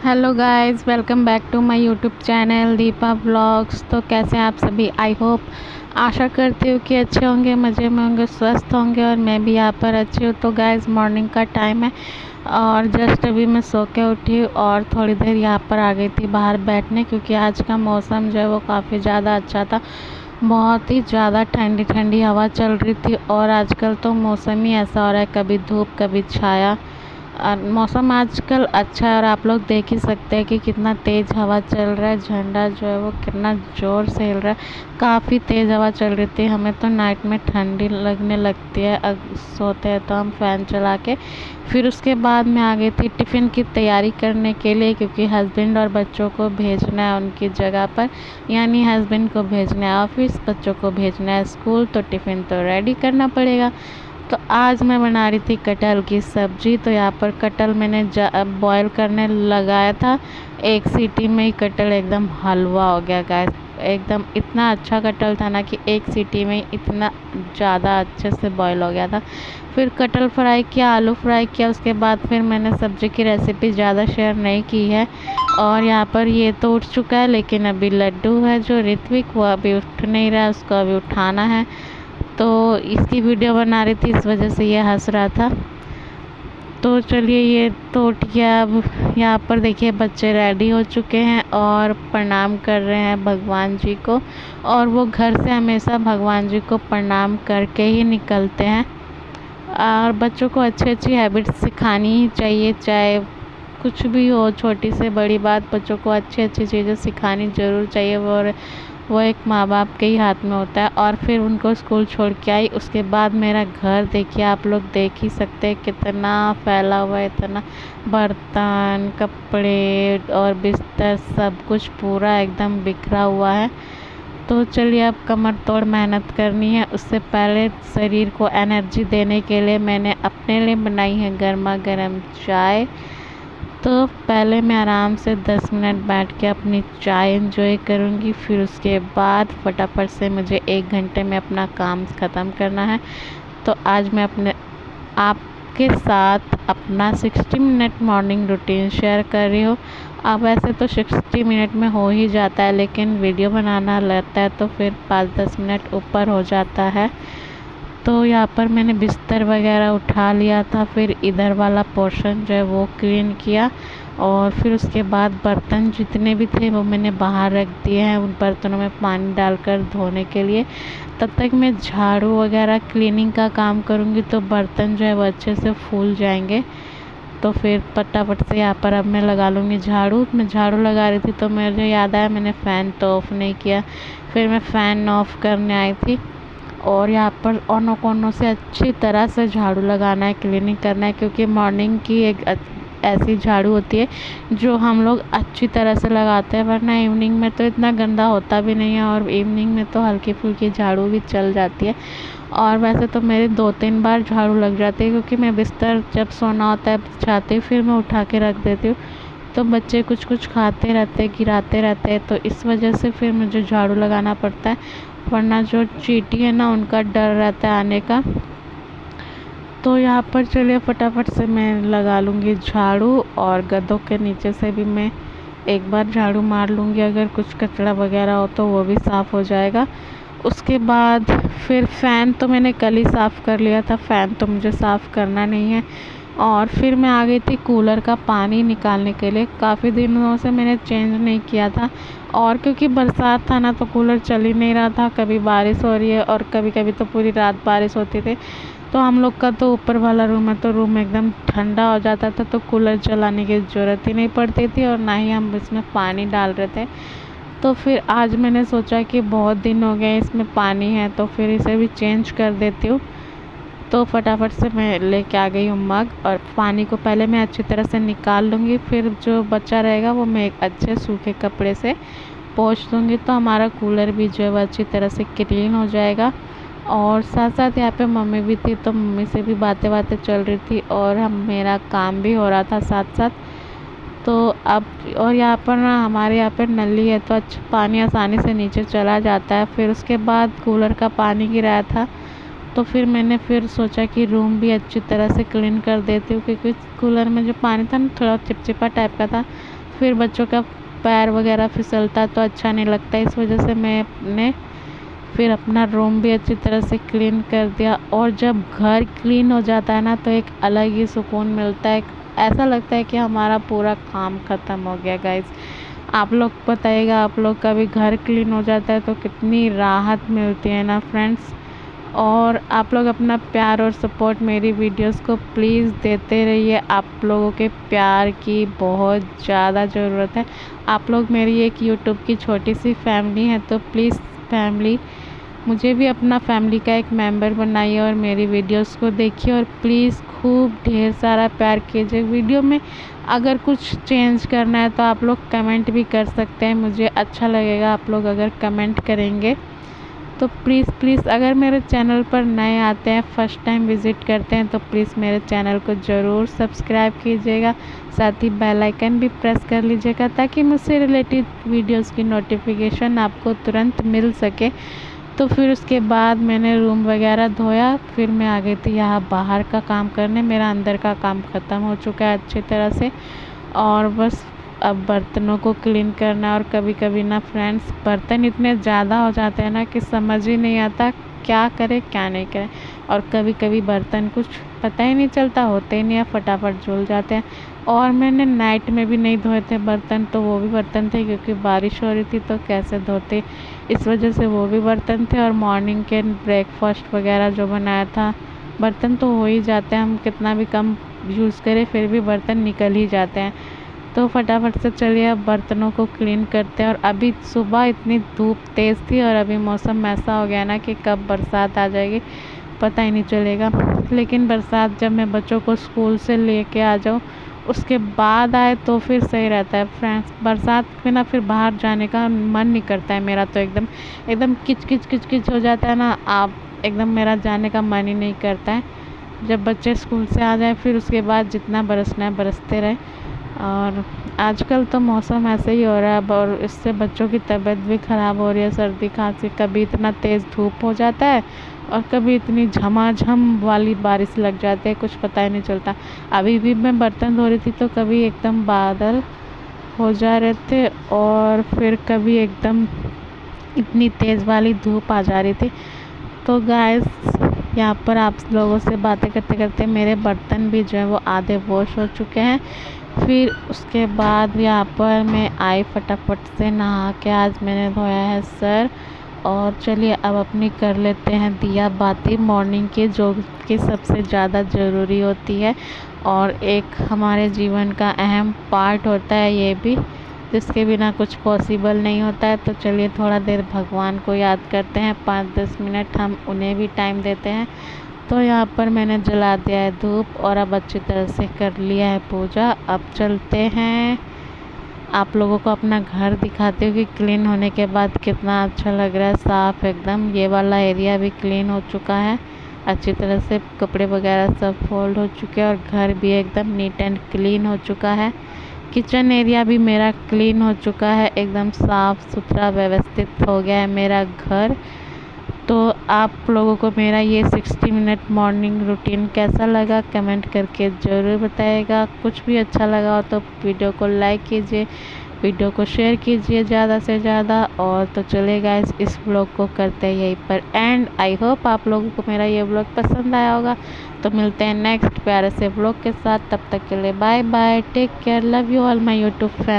Hello guys, welcome back to my YouTube channel Deepa vlogs. तो कैसे हैं आप सभी? आई होप, आशा करती हूँ कि अच्छे होंगे, मज़े में होंगे, स्वस्थ होंगे और मैं भी यहाँ पर अच्छी हूँ। तो गाइस, मॉर्निंग का टाइम है और जस्ट अभी मैं सो के उठी और थोड़ी देर यहाँ पर आ गई थी बाहर बैठने, क्योंकि आज का मौसम जो है वो काफ़ी ज़्यादा अच्छा था। बहुत ही ज़्यादा ठंडी ठंडी हवा चल रही थी और आजकल तो मौसम ही ऐसा हो रहा है, कभी धूप कभी छाया। और मौसम आजकल अच्छा है और आप लोग देख ही सकते हैं कि कितना तेज़ हवा चल रहा है। झंडा जो है वो कितना ज़ोर से हिल रहा है, काफ़ी तेज़ हवा चल रही थी। हमें तो नाइट में ठंडी लगने लगती है, सोते हैं तो हम फ़ैन चला के। फिर उसके बाद मैं आ गई थी टिफ़िन की तैयारी करने के लिए, क्योंकि हस्बैंड और बच्चों को भेजना है उनकी जगह पर, यानी हस्बैंड को भेजना है ऑफिस, बच्चों को भेजना है स्कूल, तो टिफ़िन तो रेडी करना पड़ेगा। तो आज मैं बना रही थी कटहल की सब्ज़ी। तो यहाँ पर कटहल मैंने बॉईल करने लगाया था, एक सीटी में ही कटहल एकदम हलवा हो गया गैस। एकदम इतना अच्छा कटहल था ना कि एक सीटी में ही इतना ज़्यादा अच्छे से बॉईल हो गया था। फिर कटहल फ्राई किया, आलू फ्राई किया, उसके बाद फिर मैंने सब्ज़ी की रेसिपी ज़्यादा शेयर नहीं की है। और यहाँ पर ये तो उठ चुका है, लेकिन अभी लड्डू है जो ऋत्विक, वो अभी उठ नहीं रहा है, उसको अभी उठाना है। तो इसकी वीडियो बना रही थी, इस वजह से ये हंस रहा था। तो चलिए, ये तो उठ गया। अब यहाँ पर देखिए बच्चे रेडी हो चुके हैं और प्रणाम कर रहे हैं भगवान जी को। और वो घर से हमेशा भगवान जी को प्रणाम करके ही निकलते हैं। और बच्चों को अच्छी अच्छी हैबिट्स सिखानी ही चाहिए, चाहे कुछ भी हो, छोटी से बड़ी बात, बच्चों को अच्छी अच्छी चीज़ें सिखानी ज़रूर चाहिए। वो एक माँ बाप के ही हाथ में होता है। और फिर उनको स्कूल छोड़ के आई, उसके बाद मेरा घर देखिए, आप लोग देख ही सकते हैं कितना फैला हुआ है, इतना बर्तन, कपड़े और बिस्तर, सब कुछ पूरा एकदम बिखरा हुआ है। तो चलिए, अब कमर तोड़ मेहनत करनी है। उससे पहले शरीर को एनर्जी देने के लिए मैंने अपने लिए बनाई है गर्मा गर्म चाय। तो पहले मैं आराम से 10 मिनट बैठ के अपनी चाय एंजॉय करूँगी। फिर उसके बाद फटाफट से मुझे 1 घंटे में अपना काम ख़त्म करना है। तो आज मैं अपने आपके साथ अपना 60 मिनट मॉर्निंग रूटीन शेयर कर रही हूँ। अब वैसे तो 60 मिनट में हो ही जाता है, लेकिन वीडियो बनाना लगता है तो फिर 5-10 मिनट ऊपर हो जाता है। तो यहाँ पर मैंने बिस्तर वगैरह उठा लिया था, फिर इधर वाला पोर्शन जो है वो क्लीन किया। और फिर उसके बाद बर्तन जितने भी थे वो मैंने बाहर रख दिए हैं, उन बर्तनों में पानी डालकर धोने के लिए। तब तक मैं झाड़ू वगैरह क्लीनिंग का काम करूँगी, तो बर्तन जो है वो अच्छे से फूल जाएंगे। तो फिर फटाफट से यहाँ पर अब मैं लगा लूँगी झाड़ू। मैं झाड़ू लगा रही थी तो मुझे याद आया मैंने फ़ैन तो ऑफ़ नहीं किया। फिर मैं फ़ैन ऑफ़ करने आई थी और यहाँ पर ऑनों कोनों से अच्छी तरह से झाड़ू लगाना है, क्लीनिंग करना है, क्योंकि मॉर्निंग की एक ऐसी झाड़ू होती है जो हम लोग अच्छी तरह से लगाते हैं, वरना इवनिंग में तो इतना गंदा होता भी नहीं है और इवनिंग में तो हल्की फुल्की झाड़ू भी चल जाती है। और वैसे तो मेरे 2-3 बार झाड़ू लग जाती है, क्योंकि मैं बिस्तर जब सोना होता है बिछाती हूँ, फिर मैं उठा के रख देती हूँ। तो बच्चे कुछ कुछ खाते रहते, गिराते रहते हैं, तो इस वजह से फिर मुझे झाड़ू लगाना पड़ता है, वरना जो चींटी है ना उनका डर रहता है आने का। तो यहाँ पर चलिए फटाफट से मैं लगा लूँगी झाड़ू, और गद्दों के नीचे से भी मैं एक बार झाड़ू मार लूँगी, अगर कुछ कचरा वगैरह हो तो वो भी साफ़ हो जाएगा। उसके बाद फिर फ़ैन तो मैंने कल ही साफ़ कर लिया था, फ़ैन तो मुझे साफ़ करना नहीं है। और फिर मैं आ गई थी कूलर का पानी निकालने के लिए। काफ़ी दिनों से मैंने चेंज नहीं किया था, और क्योंकि बरसात था ना तो कूलर चल ही नहीं रहा था। कभी बारिश हो रही है और कभी कभी तो पूरी रात बारिश होती थी। तो हम लोग का तो ऊपर वाला रूम है, तो रूम एकदम ठंडा हो जाता था, तो कूलर चलाने की ज़रूरत ही नहीं पड़ती थी और ना ही हम इसमें पानी डाल रहे थे। तो फिर आज मैंने सोचा कि बहुत दिन हो गए इसमें पानी है, तो फिर इसे भी चेंज कर देती हूँ। तो फटाफट से मैं लेके आ गई हूँ मग, और पानी को पहले मैं अच्छी तरह से निकाल लूँगी, फिर जो बचा रहेगा वो मैं एक अच्छे सूखे कपड़े से पोंछ दूँगी। तो हमारा कूलर भी जो है वो अच्छी तरह से क्लीन हो जाएगा। और साथ साथ यहाँ पे मम्मी भी थी, तो मम्मी से भी बातें चल रही थी और मेरा काम भी हो रहा था साथ साथ। तो अब और यहाँ पर ना हमारे यहाँ पर नली है, तो अच्छा पानी आसानी से नीचे चला जाता है। फिर उसके बाद कूलर का पानी गिराया था, तो फिर मैंने फिर सोचा कि रूम भी अच्छी तरह से क्लीन कर देती हूँ, क्योंकि कूलर में जो पानी था ना थोड़ा चिपचिपा टाइप का था, फिर बच्चों का पैर वगैरह फिसलता तो अच्छा नहीं लगता। इस वजह से मैंने फिर अपना रूम भी अच्छी तरह से क्लीन कर दिया। और जब घर क्लीन हो जाता है ना तो एक अलग ही सुकून मिलता है, ऐसा लगता है कि हमारा पूरा काम ख़त्म हो गया। गाइस आप लोग बताइएगा, आप लोग का भी घर क्लीन हो जाता है तो कितनी राहत मिलती है ना फ्रेंड्स। और आप लोग अपना प्यार और सपोर्ट मेरी वीडियोस को प्लीज़ देते रहिए। आप लोगों के प्यार की बहुत ज़्यादा ज़रूरत है। आप लोग मेरी एक यूट्यूब की छोटी सी फैमिली है, तो प्लीज़ फैमिली मुझे भी अपना फैमिली का एक मेंबर बनाइए और मेरी वीडियोस को देखिए। और प्लीज़ खूब ढेर सारा प्यार कीजिए। वीडियो में अगर कुछ चेंज करना है तो आप लोग कमेंट भी कर सकते हैं, मुझे अच्छा लगेगा आप लोग अगर कमेंट करेंगे। तो प्लीज़ अगर मेरे चैनल पर नए आते हैं, फर्स्ट टाइम विज़िट करते हैं, तो प्लीज़ मेरे चैनल को ज़रूर सब्सक्राइब कीजिएगा। साथ ही बेल आइकन भी प्रेस कर लीजिएगा ताकि मुझसे रिलेटेड वीडियोस की नोटिफिकेशन आपको तुरंत मिल सके। तो फिर उसके बाद मैंने रूम वगैरह धोया, फिर मैं आ गई थी यहाँ बाहर का काम करने। मेरा अंदर का काम ख़त्म हो चुका है अच्छी तरह से, और बस अब बर्तनों को क्लीन करना। और कभी कभी ना फ्रेंड्स बर्तन इतने ज़्यादा हो जाते हैं ना कि समझ ही नहीं आता क्या करें क्या नहीं करें। और कभी कभी बर्तन कुछ पता ही नहीं चलता, होते ही नहीं है, फटाफट धुल जाते हैं। और मैंने नाइट में भी नहीं धोए थे बर्तन, तो वो भी बर्तन थे क्योंकि बारिश हो रही थी तो कैसे धोते, इस वजह से वो भी बर्तन थे। और मॉर्निंग के ब्रेकफास्ट वगैरह जो बनाया था, बर्तन तो हो ही जाते हैं, हम कितना भी कम यूज़ करें फिर भी बर्तन निकल ही जाते हैं। तो फटाफट से चलिए अब बर्तनों को क्लीन करते हैं। और अभी सुबह इतनी धूप तेज़ थी और अभी मौसम ऐसा हो गया ना कि कब बरसात आ जाएगी पता ही नहीं चलेगा। लेकिन बरसात जब मैं बच्चों को स्कूल से लेके आ जाऊँ उसके बाद आए तो फिर सही रहता है फ्रेंड्स। बरसात में ना फिर बाहर जाने का मन नहीं करता है मेरा, तो एकदम किच किच हो जाता है ना, आप एकदम मेरा जाने का मन ही नहीं करता है। जब बच्चे स्कूल से आ जाए फिर उसके बाद जितना बरसना है बरसते रहे। और आजकल तो मौसम ऐसे ही हो रहा है अब, और इससे बच्चों की तबीयत भी ख़राब हो रही है, सर्दी खांसी। कभी इतना तेज़ धूप हो जाता है और कभी इतनी झमाझम वाली बारिश लग जाती है, कुछ पता ही नहीं चलता। अभी भी मैं बर्तन धो रही थी तो कभी एकदम बादल हो जा रहे थे और फिर कभी एकदम इतनी तेज़ वाली धूप आ जा रही थी। तो गाइस यहाँ पर आप लोगों से बातें करते करते मेरे बर्तन भी जो है वो आधे वॉश हो चुके हैं। फिर उसके बाद यहाँ पर मैं आई फटाफट से नहा के, आज मैंने धोया है सर। और चलिए अब अपनी कर लेते हैं दिया बाती मॉर्निंग की, जो कि सबसे ज़्यादा ज़रूरी होती है और एक हमारे जीवन का अहम पार्ट होता है ये भी, जिसके बिना कुछ पॉसिबल नहीं होता है। तो चलिए थोड़ा देर भगवान को याद करते हैं, 5-10 मिनट हम उन्हें भी टाइम देते हैं। तो यहाँ पर मैंने जला दिया है धूप और अब अच्छी तरह से कर लिया है पूजा। अब चलते हैं, आप लोगों को अपना घर दिखाते हो कि क्लीन होने के बाद कितना अच्छा लग रहा है, साफ़ एकदम। ये वाला एरिया भी क्लीन हो चुका है अच्छी तरह से, कपड़े वगैरह सब फोल्ड हो चुके हैं और घर भी एकदम नीट एंड क्लीन हो चुका है। किचन एरिया भी मेरा क्लीन हो चुका है, एकदम साफ़ सुथरा व्यवस्थित हो गया है मेरा घर। तो आप लोगों को मेरा ये 60 मिनट मॉर्निंग रूटीन कैसा लगा कमेंट करके ज़रूर बताइएगा। कुछ भी अच्छा लगा हो तो वीडियो को लाइक कीजिए, वीडियो को शेयर कीजिए ज़्यादा से ज़्यादा। और तो चलिए गाइस इस व्लॉग को करते हैं यहीं पर एंड। आई होप आप लोगों को मेरा ये व्लॉग पसंद आया होगा। तो मिलते हैं नेक्स्ट प्यारे से व्लॉग के साथ, तब तक के लिए bye bye, take care, love you all my YouTube family.